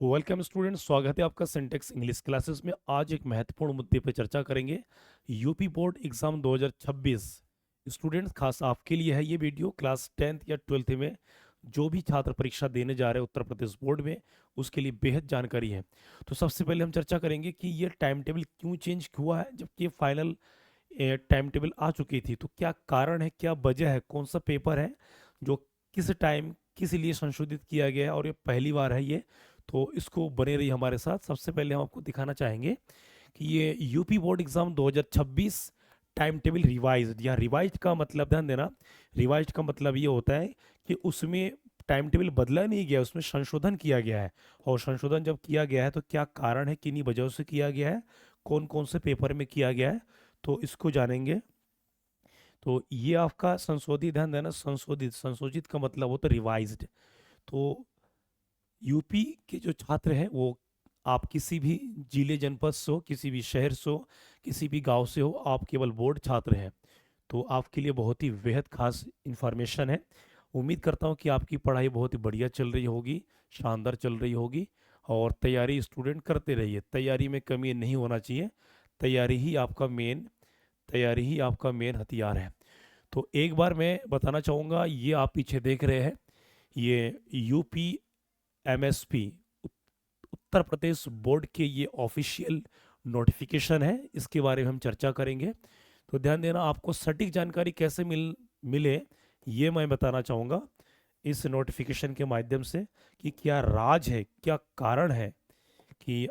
Welcome student, स्वागत है आपका सिंटेक्स इंग्लिश क्लासेस में। आज एक महत्वपूर्ण मुद्दे पर चर्चा करेंगे। यूपी बोर्ड एग्जाम 2026 स्टूडेंट्स, खास आपके लिए है ये वीडियो। क्लास 10th या 12th में जो भी छात्र परीक्षा देने जा रहे हैं उत्तर प्रदेश बोर्ड में, उसके लिए बेहद जानकारी है। तो सबसे पहले हम चर्चा करेंगे कि ये टाइम टेबल क्यों चेंज हुआ है, जबकि फाइनल टाइम टेबल आ चुकी थी। तो क्या कारण है, क्या वजह है, कौन सा पेपर है जो किस टाइम किस लिए संशोधित किया गया है, और ये पहली बार है ये। तो इसको बने रही हमारे साथ। सबसे पहले हम आपको दिखाना चाहेंगे कि ये UP board exam 2026 time table revised, या रिवाइज्ड का मतलब, ध्यान देना, रिवाइज्ड का मतलब ये होता है कि उसमें टाइम टेबल बदला नहीं गया, उसमें संशोधन किया गया है। और संशोधन जब किया गया है तो क्या कारण है, किन्हीं वजहों से किया गया है, कौन कौन से पेपर में किया गया है, तो इसको जानेंगे। तो ये आपका संशोधित, ध्यान देना, संशोधित, संशोधित का मतलब होता है रिवाइज्ड। तो यूपी के जो छात्र हैं वो, आप किसी भी जिले जनपद से हो, किसी भी शहर से हो, किसी भी गांव से हो, आप केवल बोर्ड छात्र हैं। तो आपके लिए बहुत ही बेहद खास इंफॉर्मेशन है। उम्मीद करता हूँ कि आपकी पढ़ाई बहुत ही बढ़िया चल रही होगी, शानदार चल रही होगी। और तैयारी स्टूडेंट करते रहिए, तैयारी में कमी नहीं होना चाहिए। तैयारी ही आपका मेन तैयारी ही आपका मेन हथियार है। तो एक बार मैं बताना चाहूँगा, ये आप पीछे देख रहे हैं, ये UP MSP Uttar Pradesh board के ये ऑफिशियल नोटिफिकेशन है। इसके बारे में हम चर्चा करेंगे। तो ध्यान देना, आपको सटीक जानकारी कैसे मिले ये मैं बताना चाहूँगा इस नोटिफिकेशन के माध्यम से, कि क्या राज है, क्या कारण है कि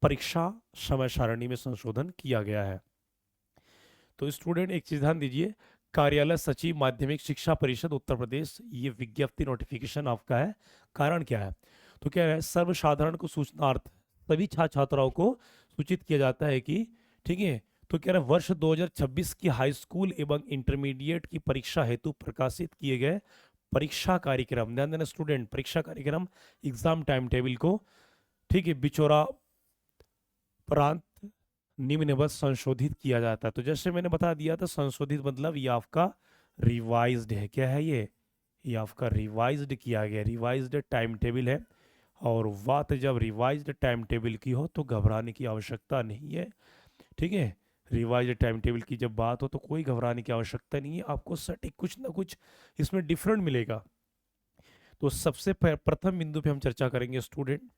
परीक्षा समय सारणी में संशोधन किया गया है। तो स्टूडेंट एक चीज ध्यान दीजिए, कार्यालय सचिव माध्यमिक शिक्षा परिषद उत्तर प्रदेश, ये विज्ञप्ति नोटिफिकेशन आपका है। कारण क्या है, तो क्या है, सर्वसाधारण को सूचनार्थ सभी छात्र छात्राओं को सूचित किया जाता है कि, ठीक है, तो कह रहा है वर्ष 2026 की हाई स्कूल एवं इंटरमीडिएट की परीक्षा हेतु प्रकाशित किए गए परीक्षा कार्यक्रम, ध्यान देना स्टूडेंट, परीक्षा कार्यक्रम, एग्जाम टाइम टेबल को, ठीक है, बिचौरा प्रांत निम्नवत संशोधित किया जाता है। तो जैसे मैंने बता दिया था, संशोधित मतलब ये आपका रिवाइज्ड है। क्या है ये आपका रिवाइज्ड किया गया, रिवाइज्ड टाइम टेबल है। और बात जब रिवाइज्ड टाइम टेबल की हो तो घबराने की आवश्यकता नहीं है, ठीक है। रिवाइज्ड टाइम टेबल की जब बात हो तो कोई घबराने की आवश्यकता नहीं है, आपको सटीक कुछ ना कुछ इसमें डिफरेंट मिलेगा। तो सबसे प्रथम बिंदु पे हम चर्चा करेंगे स्टूडेंट।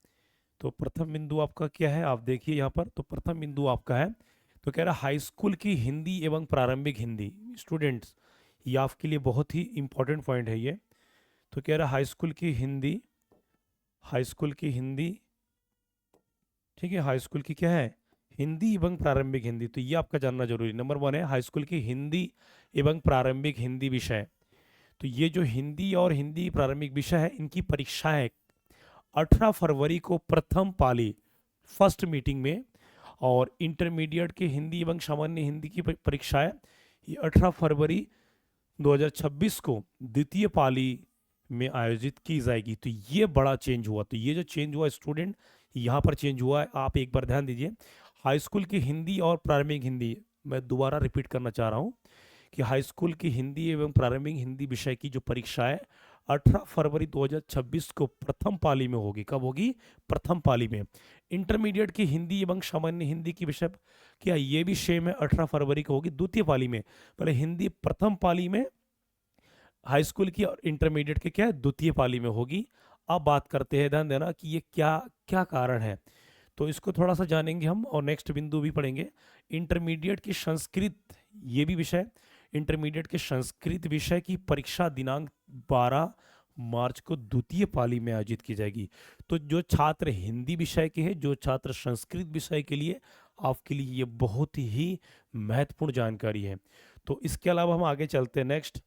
तो प्रथम बिंदु आपका क्या है, आप देखिए यहाँ पर। तो प्रथम बिंदु आपका है, तो कह रहा है हाई स्कूल की हिंदी एवं प्रारंभिक हिंदी। स्टूडेंट्स, ये आपके लिए बहुत ही इंपॉर्टेंट पॉइंट है ये। तो कह रहा है हाई स्कूल की हिंदी, हाई स्कूल की हिंदी, ठीक है, हाई स्कूल की क्या है, हिंदी एवं प्रारंभिक हिंदी। तो ये आपका जानना जरूरी, नंबर वन है हाई स्कूल की हिंदी एवं प्रारंभिक हिंदी विषय। तो ये जो हिंदी और हिंदी प्रारंभिक विषय है, इनकी परीक्षा है 18 फरवरी को प्रथम पाली, फर्स्ट मीटिंग में। और इंटरमीडिएट के हिंदी एवं सामान्य हिंदी की परीक्षा है, ये 18 फरवरी 2026 को द्वितीय पाली में आयोजित की जाएगी। तो ये बड़ा चेंज हुआ। तो ये जो चेंज हुआ स्टूडेंट, यहाँ पर चेंज हुआ है, आप एक बार ध्यान दीजिए। हाई स्कूल की हिंदी और प्रारंभिक हिंदी, मैं दोबारा रिपीट करना चाह रहा हूँ कि हाई स्कूल की हिंदी एवं प्रारंभिक हिंदी विषय की जो परीक्षा है 18 फरवरी 2026 को प्रथम पाली में होगी। कब होगी, प्रथम पाली में। इंटरमीडिएट की हिंदी एवं सामान्य हिंदी की विषय, क्या ये भी सेम है, 18 फरवरी को होगी द्वितीय पाली में। पहले हिंदी प्रथम पाली में, हाई स्कूल की, और इंटरमीडिएट के क्या है, द्वितीय पाली में होगी। अब बात करते हैं, ध्यान देना, कि ये क्या क्या कारण है। तो इसको थोड़ा सा जानेंगे हम, और नेक्स्ट बिंदु भी पढ़ेंगे। इंटरमीडिएट की संस्कृत, ये भी विषय, इंटरमीडिएट के संस्कृत विषय की परीक्षा दिनांक 12 मार्च को द्वितीय पाली में आयोजित की जाएगी। तो जो छात्र हिंदी विषय के हैं, जो छात्र संस्कृत विषय के लिए, आपके लिए ये बहुत ही महत्वपूर्ण जानकारी है। तो इसके अलावा हम आगे चलते हैं नेक्स्ट,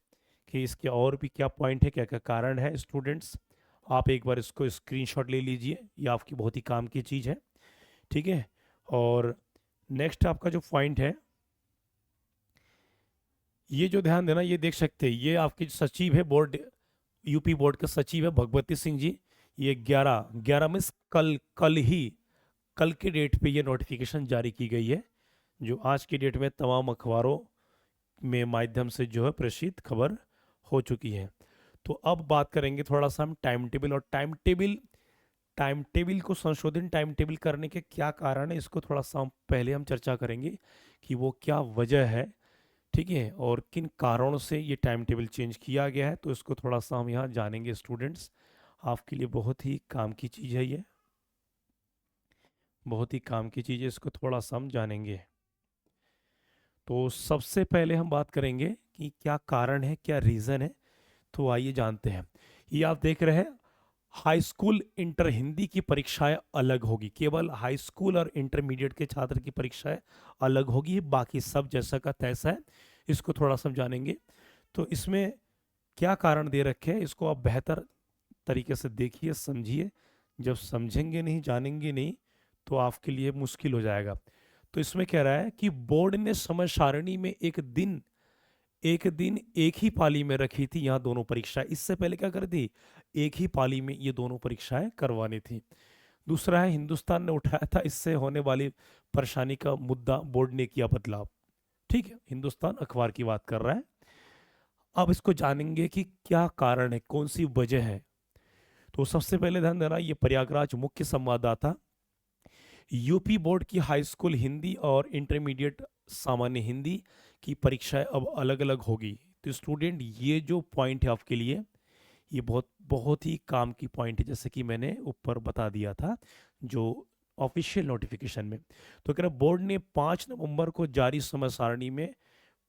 कि इसके और भी क्या पॉइंट है, क्या क्या कारण है स्टूडेंट्स। आप एक बार इसको स्क्रीनशॉट ले लीजिए, ये आपकी बहुत ही काम की चीज़ है, ठीक है। और नेक्स्ट आपका जो पॉइंट है, ये जो ध्यान देना, ये देख सकते हैं, ये आपके जो सचिव है बोर्ड, यूपी बोर्ड के सचिव है भगवती सिंह जी। ये 11 में कल के डेट पे ये नोटिफिकेशन जारी की गई है, जो आज की डेट में तमाम अखबारों में माध्यम से जो है प्रसिद्ध खबर हो चुकी है। तो अब बात करेंगे थोड़ा सा हम टाइम टेबल, और टाइम टेबल टाइम टेबल को संशोधन टाइम टेबल करने के क्या कारण है, इसको थोड़ा सा पहले हम चर्चा करेंगे कि वो क्या वजह है, ठीक है, और किन कारणों से ये टाइम टेबल चेंज किया गया है। तो इसको थोड़ा सा हम यहाँ जानेंगे स्टूडेंट्स। आपके लिए बहुत ही काम की चीज़ है ये, बहुत ही काम की चीज़ है, इसको थोड़ा सा हम जानेंगे। तो सबसे पहले हम बात करेंगे कि क्या कारण है, क्या रीज़न है। तो आइए जानते हैं। ये आप देख रहे हैं, हाई स्कूल इंटर हिंदी की परीक्षाएं अलग होगी। केवल हाई स्कूल और इंटरमीडिएट के छात्र की परीक्षाएं अलग होगी, बाकी सब जैसा का तैसा है। इसको थोड़ा सा जानेंगे। तो इसमें क्या कारण दे रखे हैं, इसको आप बेहतर तरीके से देखिए, समझिए। जब समझेंगे नहीं, जानेंगे नहीं, तो आपके लिए मुश्किल हो जाएगा। तो इसमें कह रहा है कि बोर्ड ने समय सारणी में एक दिन एक ही पाली में रखी थी यहाँ दोनों परीक्षाएं। इससे पहले क्या कर दी, एक ही पाली में ये दोनों परीक्षाएं करवानी थी। दूसरा है, हिंदुस्तान ने उठाया था इससे होने वाली परेशानी का मुद्दा, बोर्ड ने किया बदलाव। ठीक है, हिंदुस्तान अखबार की बात कर रहा है। अब इसको जानेंगे कि क्या कारण है, कौन सी वजह है। तो सबसे पहले ध्यान देना, ये प्रयागराज मुख्य संवाददाता, यूपी बोर्ड की हाई स्कूल हिंदी और इंटरमीडिएट सामान्य हिंदी की परीक्षाएं अब अलग अलग होगी। तो स्टूडेंट, ये जो पॉइंट है आपके लिए, ये बहुत बहुत ही काम की पॉइंट है, जैसे कि मैंने ऊपर बता दिया था जो ऑफिशियल नोटिफिकेशन में। तो कह रहा बोर्ड ने 5 नवंबर को जारी समय सारणी में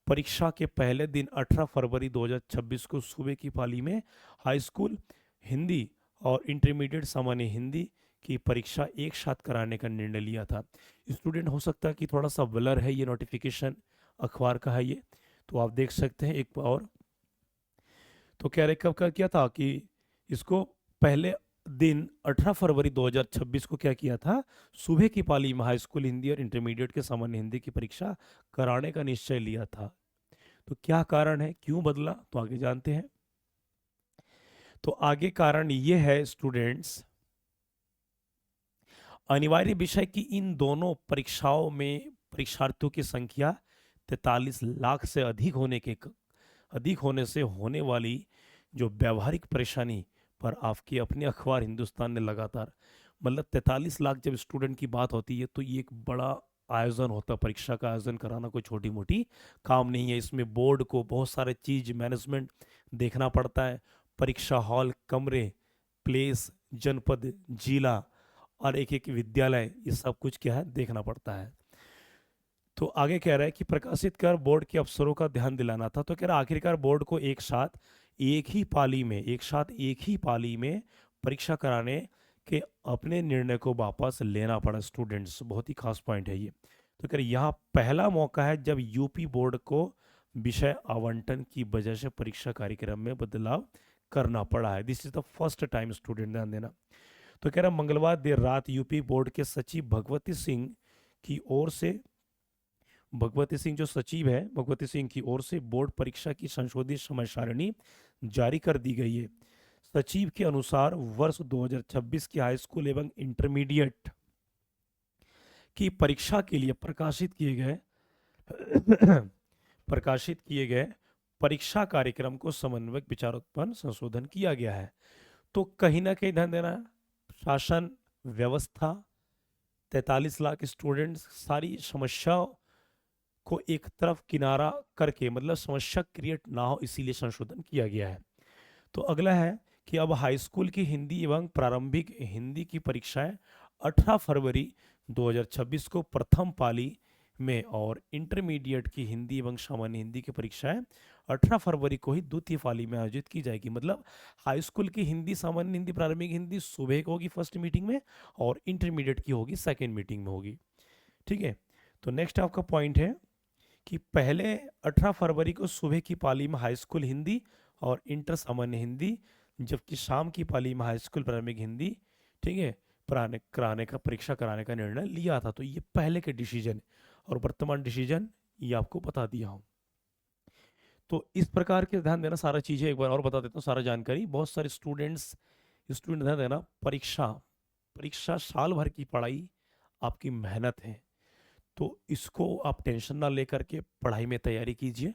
परीक्षा के पहले दिन 18 फरवरी 2026 को सुबह की पाली में हाई स्कूल हिंदी और इंटरमीडिएट सामान्य हिंदी की परीक्षा एक साथ कराने का निर्णय लिया था। स्टूडेंट, हो सकता है कि थोड़ा सा ब्लर है, ये नोटिफिकेशन अखबार का है ये, तो आप देख सकते हैं एक बार और। तो कह रहे कब क्या किया था कि इसको पहले दिन 18 फरवरी 2026 को क्या किया था, सुबह की पाली में हाई स्कूल हिंदी और इंटरमीडिएट के सामान्य हिंदी की परीक्षा कराने का निश्चय लिया था। तो क्या कारण है, क्यों बदला, तो आगे जानते हैं। तो आगे कारण ये है स्टूडेंट्स, अनिवार्य विषय की इन दोनों परीक्षाओं में परीक्षार्थियों की संख्या 43 लाख से अधिक होने से होने वाली जो व्यावहारिक परेशानी पर आपकी अपने अखबार हिंदुस्तान ने लगातार, मतलब 43 लाख जब स्टूडेंट की बात होती है तो ये एक बड़ा आयोजन होता है। परीक्षा का आयोजन कराना कोई छोटी मोटी काम नहीं है। इसमें बोर्ड को बहुत सारे चीज मैनेजमेंट देखना पड़ता है। परीक्षा हॉल, कमरे, प्लेस, जनपद, जिला और एक एक विद्यालय, ये सब कुछ क्या है देखना पड़ता है। तो आगे कह रहा है कि प्रकाशित कर बोर्ड के अफसरों का ध्यान दिलाना था। तो कह रहा है आखिरकार बोर्ड को एक साथ एक ही पाली में परीक्षा कराने के अपने निर्णय को वापस लेना पड़ा। स्टूडेंट्स, बहुत ही खास पॉइंट है ये। तो कह रहे यहाँ पहला मौका है जब यूपी बोर्ड को विषय आवंटन की वजह से परीक्षा कार्यक्रम में बदलाव करना पड़ा है। This is the first time, student ध्यान देना। तो कह रहा मंगलवार देर रात यूपी बोर्ड के सचिव भगवती सिंह की ओर से, भगवती सिंह जो सचिव है, भगवती सिंह की ओर से बोर्ड परीक्षा की संशोधित समय सारणी जारी कर दी गई है। सचिव के अनुसार वर्ष 2026 की हाई स्कूल एवं इंटरमीडिएट की परीक्षा के लिए प्रकाशित किए गए परीक्षा कार्यक्रम को समन्वयक विचारोत्पन्न संशोधन किया गया है। तो कहीं ना कहीं ध्यान देना, शासन व्यवस्था, 43 लाख स्टूडेंट्स, सारी समस्याओं को एक तरफ किनारा करके, मतलब समस्या क्रिएट ना हो, इसीलिए संशोधन किया गया है। तो अगला है कि अब हाई स्कूल की हिंदी एवं प्रारंभिक हिंदी की परीक्षाएं 18 फरवरी 2026 को प्रथम पाली में और इंटरमीडिएट की हिंदी एवं सामान्य हिंदी की परीक्षाएं 18 फरवरी को ही द्वितीय पाली में आयोजित की जाएगी। मतलब हाई स्कूल की हिंदी, सामान्य हिंदी, प्रारंभिक हिंदी सुबह को होगी फर्स्ट मीटिंग में, और इंटरमीडिएट की होगी सेकेंड मीटिंग में होगी। ठीक है। तो नेक्स्ट आपका पॉइंट है कि पहले 18 फरवरी को सुबह की पाली में हाई स्कूल हिंदी और इंटर सामान्य हिंदी, जबकि शाम की पाली में हाई स्कूल प्रारंभिक हिंदी, ठीक है, कराने का, परीक्षा कराने का निर्णय लिया था। तो ये पहले के डिसीजन और वर्तमान डिसीजन ये आपको बता दिया हूँ। तो इस प्रकार के ध्यान देना, सारा चीजें एक बार और बता देता हूँ, सारा जानकारी। बहुत सारे स्टूडेंट ध्यान देना, परीक्षा साल भर की पढ़ाई, आपकी मेहनत है। तो इसको आप टेंशन ना लेकर के पढ़ाई में तैयारी कीजिए।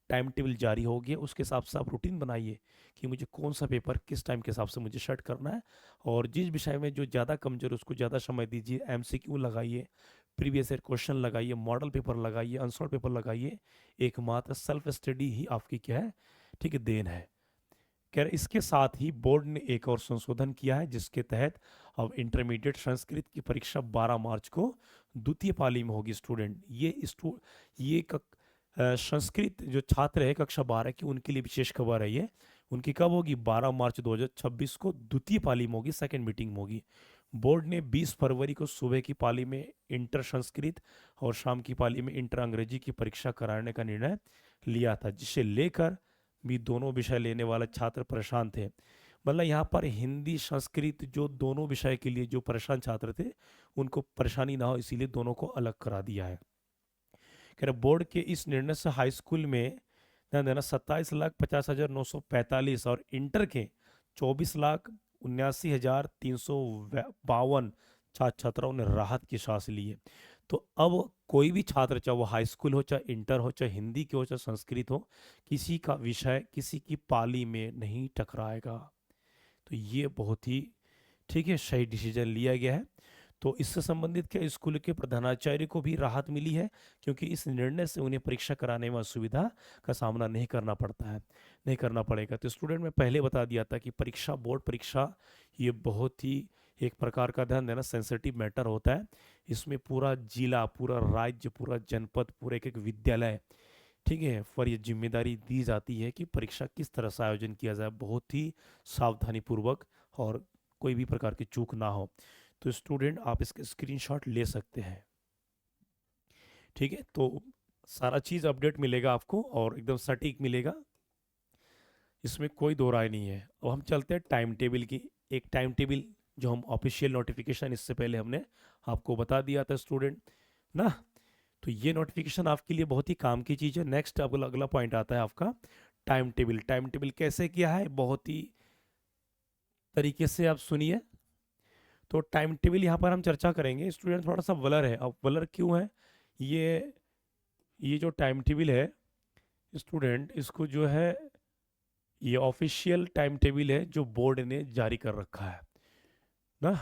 टाइम टेबल जारी हो गया, उसके हिसाब से आप रूटीन बनाइए कि मुझे कौन सा पेपर किस टाइम के हिसाब से मुझे सेट करना है। और जिस विषय में जो ज़्यादा कमजोर है उसको ज़्यादा समय दीजिए, एमसीक्यू लगाइए, प्रीवियस ईयर क्वेश्चन लगाइए, मॉडल पेपर लगाइए, आंसर पेपर लगाइए। एकमात्र सेल्फ स्टडी ही आपकी क्या है, ठीक है, देन है। कह रहे इसके साथ ही बोर्ड ने एक और संशोधन किया है, जिसके तहत अब इंटरमीडिएट संस्कृत की परीक्षा 12 मार्च को द्वितीय पाली में होगी। स्टूडेंट ये संस्कृत जो छात्र है कक्षा 12 की, उनके लिए विशेष खबर है ये। उनकी कब होगी? 12 मार्च 2026 को द्वितीय पाली में होगी, सेकेंड मीटिंग में होगी। बोर्ड ने 20 फरवरी को सुबह की पाली में इंटर संस्कृत और शाम की पाली में इंटर अंग्रेजी की परीक्षा कराने का निर्णय लिया था, जिसे लेकर भी दोनों विषय लेने वाले छात्र परेशान थे। मतलब यहाँ पर हिंदी संस्कृत जो दोनों विषय के लिए जो परेशान छात्र थे, उनको परेशानी ना हो इसीलिए दोनों को अलग करा दिया है। कह रहे बोर्ड के इस निर्णय से हाई स्कूल में ध्यान देना 27,50,945 और इंटर के 24,79,352 छात्र छात्राओं ने राहत की सांस ली है। तो अब कोई भी छात्र, चाहे वो हाई स्कूल हो, चाहे इंटर हो, चाहे हिंदी के हो, चाहे संस्कृत हो, किसी का विषय किसी की पाली में नहीं टकराएगा। तो ये बहुत ही ठीक है, सही डिसीजन लिया गया है। तो इससे संबंधित क्या स्कूल के प्रधानाचार्य को भी राहत मिली है, क्योंकि इस निर्णय से उन्हें परीक्षा कराने में असुविधा का सामना नहीं करना पड़ता है, नहीं करना पड़ेगा। तो स्टूडेंट में पहले बता दिया था कि परीक्षा, बोर्ड परीक्षा, ये बहुत ही एक प्रकार का ध्यान देना सेंसिटिव मैटर होता है। इसमें पूरा जिला, पूरा राज्य, पूरा जनपद, पूरे एक एक विद्यालय, ठीक है, पर ये जिम्मेदारी दी जाती है कि परीक्षा किस तरह से आयोजन किया जाए, बहुत ही सावधानी पूर्वक, और कोई भी प्रकार की चूक ना हो। तो स्टूडेंट आप इसके स्क्रीनशॉट ले सकते हैं, ठीक है। तो सारा चीज़ अपडेट मिलेगा आपको और एकदम सटीक मिलेगा, इसमें कोई दो राय नहीं है। अब हम चलते हैं टाइम टेबल की। एक टाइम टेबल जो हम ऑफिशियल नोटिफिकेशन इससे पहले हमने आपको बता दिया था स्टूडेंट ना। तो ये नोटिफिकेशन आपके लिए बहुत ही काम की चीज़ है। नेक्स्ट अब अगला पॉइंट आता है आपका टाइम टेबल। टाइम टेबल कैसे किया है, बहुत ही तरीके से आप सुनिए। तो टाइम टेबल यहाँ पर हम चर्चा करेंगे। स्टूडेंट थोड़ा सा ब्लर है, अब ब्लर क्यों है? ये जो टाइम टेबल है स्टूडेंट, इसको जो है ये ऑफिशियल टाइम टेबल है जो बोर्ड ने जारी कर रखा है ना।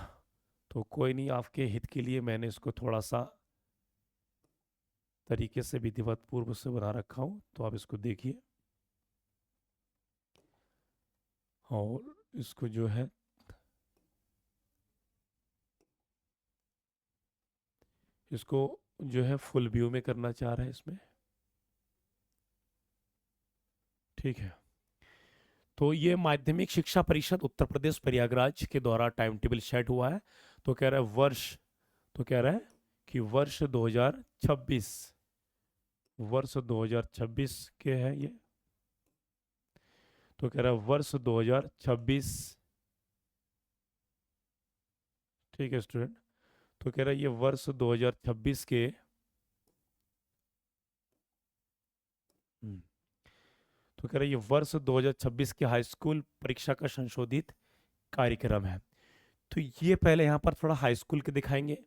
तो कोई नहीं, आपके हित के लिए मैंने इसको थोड़ा सा तरीके से विधिवत पूर्व से बना रखा हूँ, तो आप इसको देखिए। और इसको जो है इसको जो है फुल व्यू में करना चाह रहे हैं इसमें, ठीक है। तो ये माध्यमिक शिक्षा परिषद उत्तर प्रदेश प्रयागराज के द्वारा टाइम टेबल सेट हुआ है। तो कह रहा है कि वर्ष 2026, वर्ष 2026 के है ये। तो कह रहा है वर्ष 2026, ठीक है स्टूडेंट। तो कह रहा है ये वर्ष 2026 के तो कह रहा है ये वर्ष 2026 के हाई स्कूल परीक्षा का संशोधित कार्यक्रम है। तो ये पहले यहाँ पर थोड़ा हाई स्कूल के दिखाएंगे।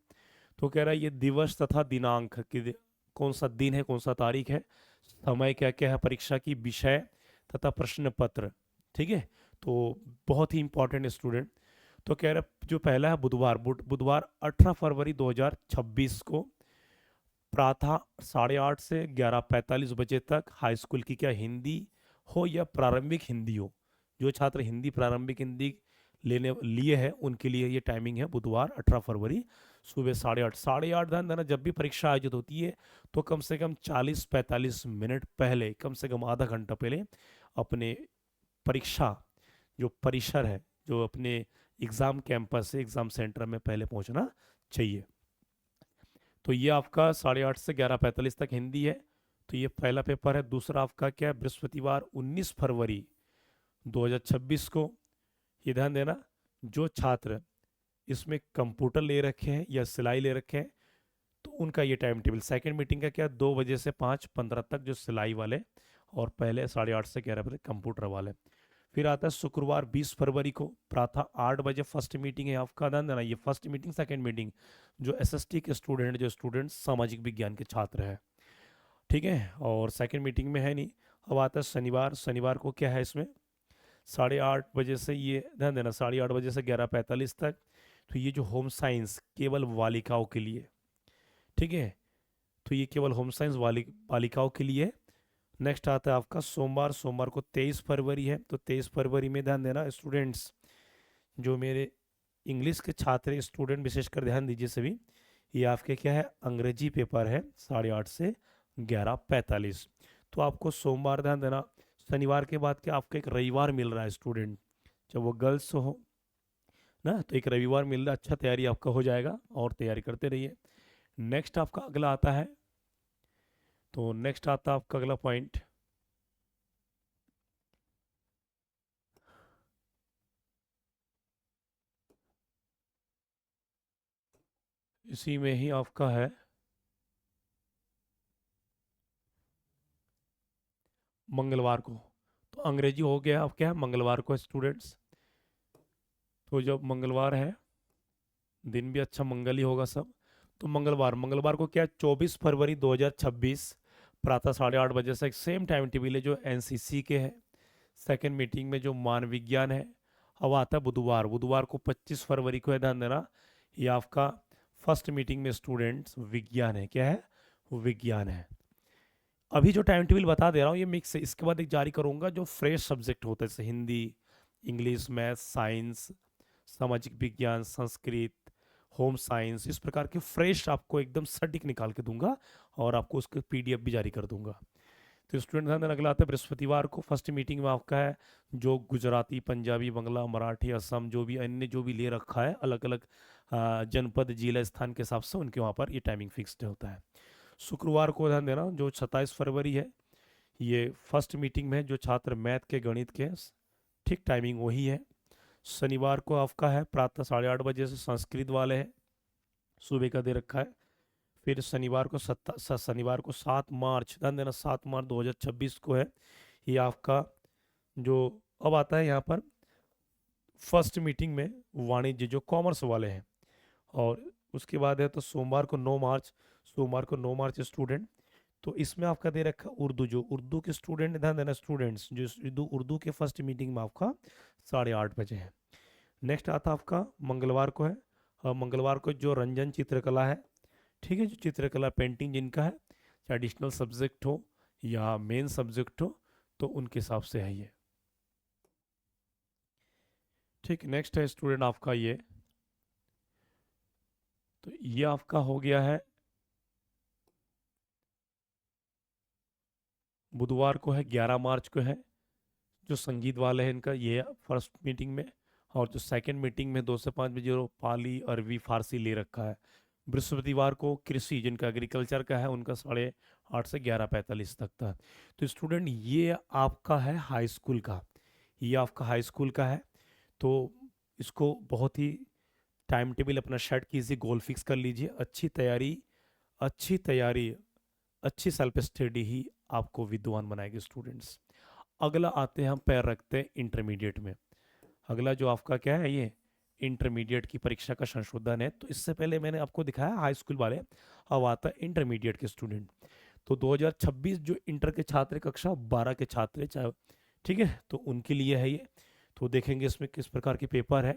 तो कह रहा है ये दिवस तथा दिनांक की, कौन सा दिन है, कौन सा तारीख है, समय क्या क्या है परीक्षा की, विषय तथा प्रश्न पत्र, ठीक है। तो बहुत ही इंपॉर्टेंट स्टूडेंट। तो कह रहा है जो पहला है बुधवार 18 फरवरी 2026 को प्रातः 8:30 से 11:45 बजे तक हाई स्कूल की क्या हिंदी हो या प्रारंभिक हिंदी हो, जो छात्र हिंदी प्रारंभिक हिंदी लेने लिए हैं उनके लिए ये टाइमिंग है। बुधवार 18 फरवरी सुबह 8:30 ध्यान देना, जब भी परीक्षा आयोजित होती है तो कम से कम 40-45 मिनट पहले, कम से कम आधा घंटा पहले अपने परीक्षा जो परिसर है, जो अपने एग्ज़ाम कैंपस है, एग्ज़ाम सेंटर में पहले पहुंचना चाहिए। तो ये आपका 8:30 से 11:45 तक हिंदी है। तो ये पहला पेपर है। दूसरा आपका क्या है, बृहस्पतिवार 19 फरवरी 2026 को। ये ध्यान देना, जो छात्र इसमें कंप्यूटर ले रखे हैं या सिलाई ले रखे हैं तो उनका ये टाइम टेबल। सेकेंड मीटिंग का क्या, 2 बजे से 5:15 तक जो सिलाई वाले, और पहले 8:30 से 11 बजे कंप्यूटर वाले। फिर आता है शुक्रवार 20 फरवरी को प्रातः 8 बजे फर्स्ट मीटिंग है आपका। ध्यान देना, ये फर्स्ट मीटिंग, सेकेंड मीटिंग जो एसएसटी के स्टूडेंट, जो स्टूडेंट सामाजिक विज्ञान के छात्र हैं, ठीक है, और सेकेंड मीटिंग में है नहीं। अब आता है शनिवार। शनिवार को क्या है इसमें 8:30 बजे से, ये ध्यान देना, 8:30 बजे से 11:45 तक। तो ये जो होम साइंस केवल बालिकाओं के लिए, ठीक है, तो ये केवल होम साइंस बालिकाओं के लिए। नेक्स्ट आता है आपका सोमवार। सोमवार को 23 फरवरी है, तो 23 फरवरी में ध्यान देना स्टूडेंट्स, जो मेरे इंग्लिश के छात्र स्टूडेंट विशेषकर ध्यान दीजिए सभी, ये आपके क्या है अंग्रेजी पेपर है 8:30 से 11:45। तो आपको सोमवार ध्यान देना। शनिवार के बाद क्या आपको एक रविवार मिल रहा है स्टूडेंट, जब वो गर्ल्स हो ना, तो एक रविवार मिल रहा है, अच्छा तैयारी आपका हो जाएगा और तैयारी करते रहिए। नेक्स्ट आपका अगला आता है, तो नेक्स्ट आता है आपका अगला पॉइंट, इसी में ही आपका है मंगलवार को। तो अंग्रेजी हो गया, अब क्या है मंगलवार को स्टूडेंट्स। तो जब मंगलवार है, दिन भी अच्छा मंगल ही होगा सब। तो मंगलवार, मंगलवार को क्या है 24 फरवरी 2026, प्रातः 8:30 बजे से एक सेम टाइम टेबल है जो एनसीसी के है। सेकंड मीटिंग में जो मान विज्ञान है। अब आता है बुधवार। बुधवार को 25 फरवरी को है, ध्यान देना, ये आपका फर्स्ट मीटिंग में स्टूडेंट्स विज्ञान है। क्या है विज्ञान है। अभी जो टाइम टेबल बता दे रहा हूँ ये मिक्स है, इसके बाद एक जारी करूंगा जो फ्रेश सब्जेक्ट होते हैं, जैसे हिंदी, इंग्लिश, मैथ, साइंस, सामाजिक विज्ञान, संस्कृत, होम साइंस, इस प्रकार के फ्रेश आपको एकदम सटीक निकाल के दूंगा और आपको उसके पीडीएफ भी जारी कर दूंगा। तो स्टूडेंट ध्यान देना, अगला आता है बृहस्पतिवार को। फर्स्ट मीटिंग में आपका है जो गुजराती, पंजाबी, बंगला, मराठी, असम, जो भी अन्य जो भी ले रखा है अलग अलग जनपद, जिला, स्थान के हिसाब से उनके वहाँ पर ये टाइमिंग फिक्स्ड होता है। शुक्रवार को ध्यान देना जो 27 फरवरी है, ये फर्स्ट मीटिंग में जो छात्र मैथ के, गणित के, ठीक टाइमिंग वही है। शनिवार को आपका है प्रातः 8:30 बजे से संस्कृत वाले हैं, सुबह का दे रखा है। फिर शनिवार को 7 मार्च, ध्यान देना 7 मार्च 2026 को है ये आपका जो, अब आता है यहाँ पर फर्स्ट मीटिंग में वाणिज्य जो कॉमर्स वाले हैं। और उसके बाद है तो सोमवार को 9 मार्च, सोमवार को 9 मार्च स्टूडेंट। तो इसमें आपका दे रखा है उर्दू, जो उर्दू के स्टूडेंट, ध्यान देना स्टूडेंट्स, जो उर्दू उर्दू के फर्स्ट मीटिंग में आपका 8:30 बजे है। नेक्स्ट आता आपका मंगलवार को है, और मंगलवार को जो रंजन चित्रकला है, ठीक है, जो चित्रकला पेंटिंग जिनका है, चाहे एडिशनल सब्जेक्ट हो या मेन सब्जेक्ट हो, तो उनके हिसाब से है ये। ठीक, नेक्स्ट है स्टूडेंट आपका ये, तो ये आपका हो गया है बुधवार को है 11 मार्च को है, जो संगीत वाले हैं इनका ये फर्स्ट मीटिंग में। और जो सेकंड मीटिंग में 2 से 5 बजे जो पाली, अरबी, फारसी ले रखा है। बृहस्पतिवार को कृषि जिनका एग्रीकल्चर का है उनका 8:30 से 11:45 तक था। तो स्टूडेंट ये आपका है हाई स्कूल का, ये आपका हाई स्कूल का है। तो इसको बहुत ही टाइम टेबल अपना सेट कीजिए, गोल फिक्स कर लीजिए, अच्छी तैयारी, अच्छी तैयारी, अच्छी सेल्फ स्टडी ही आपको विद्वान बनाएगी स्टूडेंट्स। अगला आते हैं हम पैर रखते हैं इंटरमीडिएट में। अगला जो आपका क्या है ये इंटरमीडिएट की परीक्षा का संशोधन है। तो इससे पहले मैंने आपको दिखाया हाई स्कूल वाले, अब आता है इंटरमीडिएट के स्टूडेंट। तो 2026 जो इंटर के छात्र, कक्षा 12 के छात्र चाहे, ठीक है, तो उनके लिए है ये। तो देखेंगे इसमें किस प्रकार के पेपर है।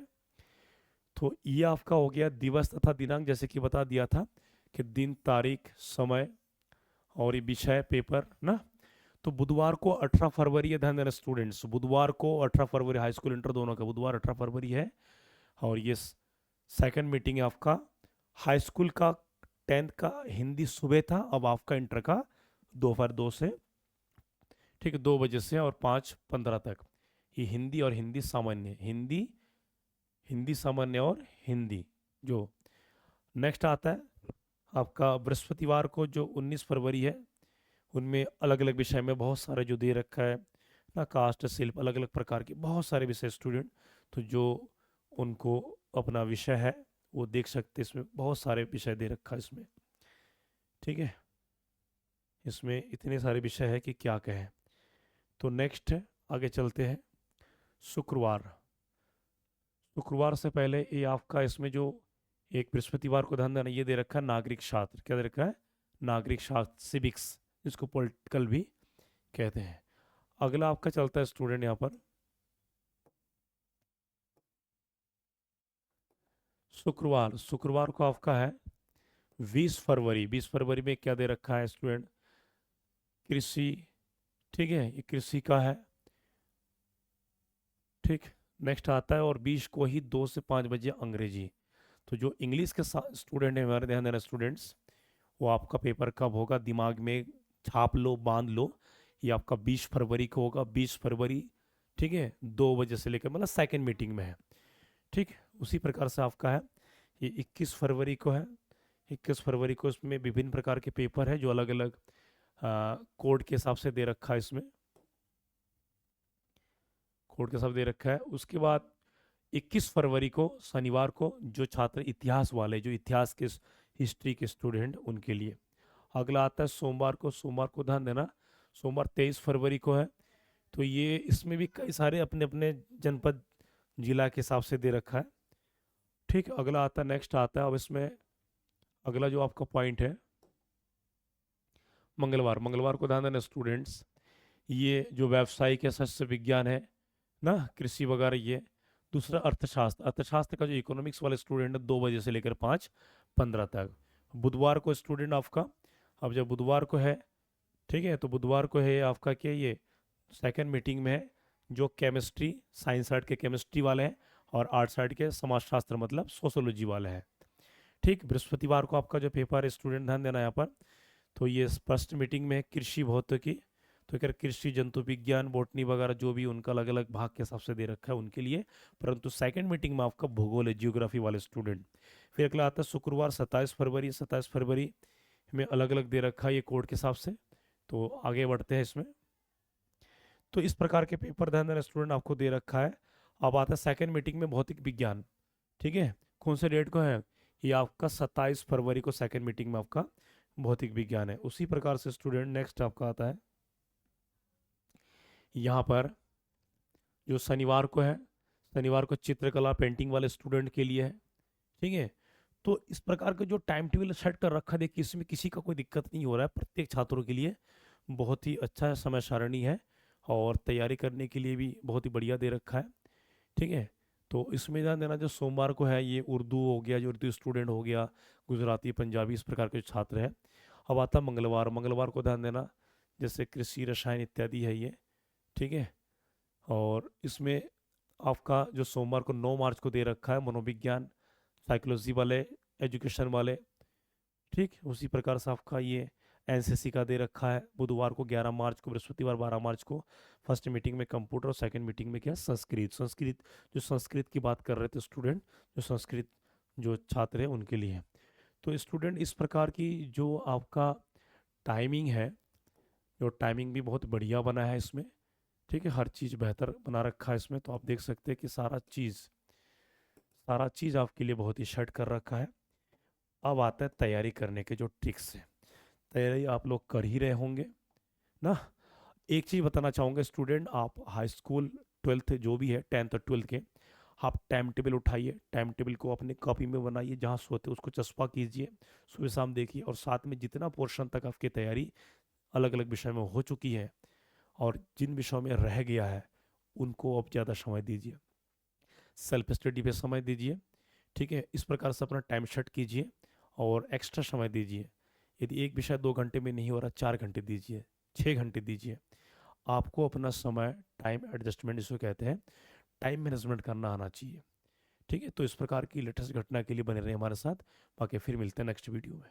तो ये आपका हो गया दिवस तथा दिनांक, जैसे कि बता दिया था कि दिन, तारीख, समय और ये विषय, पेपर ना। तो बुधवार को 18 फरवरी है, ध्यान देना स्टूडेंट्स, बुधवार को 18 फरवरी, हाई स्कूल इंटर दोनों का बुधवार 18 फरवरी है। और ये सेकंड मीटिंग है आपका हाई स्कूल का, 10th का हिंदी सुबह था, अब आपका इंटर का दोपहर 2 से, ठीक है, 2 बजे से और 5:15 तक। ये हिंदी और हिंदी सामान्य, हिंदी, हिंदी सामान्य और हिंदी जो। नेक्स्ट आता है आपका बृहस्पतिवार को जो 19 फरवरी है, उनमें अलग अलग विषय में बहुत सारे जो दे रखा है ना, कास्ट, शिल्प, अलग अलग प्रकार के बहुत सारे विषय स्टूडेंट। तो जो उनको अपना विषय है वो देख सकते हैं, इसमें बहुत सारे विषय दे रखा है इसमें, ठीक है, इसमें इतने सारे विषय है कि क्या कहें। तो नेक्स्ट आगे चलते हैं शुक्रवार। शुक्रवार से पहले ये आपका इसमें जो एक बृहस्पतिवार को ध्यान देना, ये दे रखा है नागरिक शास्त्र, क्या दे रखा है नागरिक शास्त्र, सिविक्स, जिसको पॉलिटिकल भी कहते हैं। अगला आपका चलता है स्टूडेंट यहाँ पर शुक्रवार। शुक्रवार को आपका है 20 फरवरी। 20 फरवरी में क्या दे रखा है स्टूडेंट? कृषि। ठीक है, ये कृषि का है। ठीक, नेक्स्ट आता है और 20 को ही 2 से 5 बजे अंग्रेजी। तो जो इंग्लिश के स्टूडेंट हैं, हमारे ध्यान देना स्टूडेंट्स, वो आपका पेपर कब होगा दिमाग में छाप लो, बांध लो। ये आपका 20 फरवरी को होगा, 20 फरवरी। ठीक है, 2 बजे से लेकर, मतलब सेकेंड मीटिंग में है। ठीक, उसी प्रकार से आपका है ये 21 फरवरी को है। 21 फरवरी को इसमें विभिन्न प्रकार के पेपर है जो अलग अलग कोड के हिसाब से दे रखा है। इसमें कोड के हिसाब दे रखा है। उसके बाद 21 फरवरी को शनिवार को जो छात्र इतिहास वाले, जो इतिहास के हिस्ट्री के स्टूडेंट, उनके लिए। अगला आता है सोमवार को। सोमवार को ध्यान देना, सोमवार 23 फरवरी को है। तो ये इसमें भी कई सारे अपने अपने जनपद जिला के हिसाब से दे रखा है। ठीक, अगला आता है, नेक्स्ट आता है अब इसमें अगला जो आपका पॉइंट है मंगलवार। मंगलवार को ध्यान देना स्टूडेंट्स, ये जो व्यावसायिक या शस्त्र विज्ञान है ना, कृषि वगैरह ये। दूसरा अर्थशास्त्र। अर्थशास्त्र का जो इकोनॉमिक्स वाले स्टूडेंट है 2 बजे से लेकर 5:15 तक। बुधवार को स्टूडेंट आपका, अब जब बुधवार को है, ठीक है, तो बुधवार को है आपका क्या, ये सेकंड मीटिंग में है जो केमिस्ट्री, साइंस साइड के केमिस्ट्री वाले हैं और आर्ट साइड के समाजशास्त्र मतलब सोशोलॉजी वाले हैं। ठीक, बृहस्पतिवार को आपका जो पेपर है स्टूडेंट ध्यान देना यहाँ पर, तो ये फर्स्ट मीटिंग में कृषि भौतिकी। तो क्या कृषि, जंतु विज्ञान, बॉटनी वगैरह जो भी उनका अलग अलग भाग के हिसाब से दे रखा है उनके लिए। परंतु सेकंड मीटिंग में आपका भूगोल है, जियोग्राफी वाले स्टूडेंट। फिर अगला आता है शुक्रवार 27 फरवरी। 27 फरवरी में अलग अलग दे रखा है ये कोड के हिसाब से। तो आगे बढ़ते हैं इसमें। तो इस प्रकार के पेपर ध्यान देना स्टूडेंट आपको दे रखा है। अब आता है सेकंड मीटिंग में भौतिक विज्ञान। ठीक है, कौन से डेट को है? ये आपका 27 फरवरी को सेकंड मीटिंग में आपका भौतिक विज्ञान है। उसी प्रकार से स्टूडेंट नेक्स्ट आपका आता है यहाँ पर जो शनिवार को है, शनिवार को चित्रकला पेंटिंग वाले स्टूडेंट के लिए है। ठीक है, तो इस प्रकार का जो टाइम टेबल सेट कर रखा है, देखिए इसमें किसी का कोई दिक्कत नहीं हो रहा है। प्रत्येक छात्रों के लिए बहुत ही अच्छा समय सारणी है और तैयारी करने के लिए भी बहुत ही बढ़िया दे रखा है। ठीक है, तो इसमें ध्यान देना जो सोमवार को है ये उर्दू हो गया, जो उर्दू स्टूडेंट हो गया, गुजराती, पंजाबी, इस प्रकार के जो छात्र हैं। अब आता मंगलवार। मंगलवार को ध्यान देना जैसे कृषि, रसायन इत्यादि है ये। ठीक है, और इसमें आपका जो सोमवार को 9 मार्च को दे रखा है मनोविज्ञान, साइकोलॉजी वाले, एजुकेशन वाले। ठीक, उसी प्रकार से आपका ये एनसीसी का दे रखा है बुधवार को 11 मार्च को। बृहस्पतिवार 12 मार्च को फर्स्ट मीटिंग में कंप्यूटर और सेकंड मीटिंग में क्या, संस्कृत। संस्कृत, जो संस्कृत की बात कर रहे थे स्टूडेंट, जो संस्कृत जो छात्र हैं उनके लिए। तो स्टूडेंट इस प्रकार की जो आपका टाइमिंग है, जो टाइमिंग भी बहुत बढ़िया बना है इसमें। ठीक है, हर चीज़ बेहतर बना रखा है इसमें। तो आप देख सकते हैं कि सारा चीज़ आपके लिए बहुत ही सेट कर रखा है। अब आता है तैयारी करने के जो ट्रिक्स हैं। तैयारी आप लोग कर ही रहे होंगे ना। एक चीज़ बताना चाहूँगा स्टूडेंट, आप हाई स्कूल, ट्वेल्थ जो भी है, 10th और 12th के, आप टाइम टेबल उठाइए। टाइम टेबल को अपनी कॉपी में बनाइए, जहाँ सोते उसको चस्पा कीजिए, सुबह शाम देखिए। और साथ में जितना पोर्शन तक आपकी तैयारी अलग अलग विषय में हो चुकी है और जिन विषयों में रह गया है उनको आप ज़्यादा समय दीजिए, सेल्फ स्टडी पे समय दीजिए। ठीक है, इस प्रकार से अपना टाइम सेट कीजिए और एक्स्ट्रा समय दीजिए। यदि एक विषय 2 घंटे में नहीं हो रहा, 4 घंटे दीजिए, 6 घंटे दीजिए। आपको अपना समय, टाइम एडजस्टमेंट जिसको कहते हैं, टाइम मैनेजमेंट करना आना चाहिए। ठीक है, तो इस प्रकार की लेटेस्ट घटना के लिए बने रहे हमारे साथ। बाकी फिर मिलते हैं नेक्स्ट वीडियो में।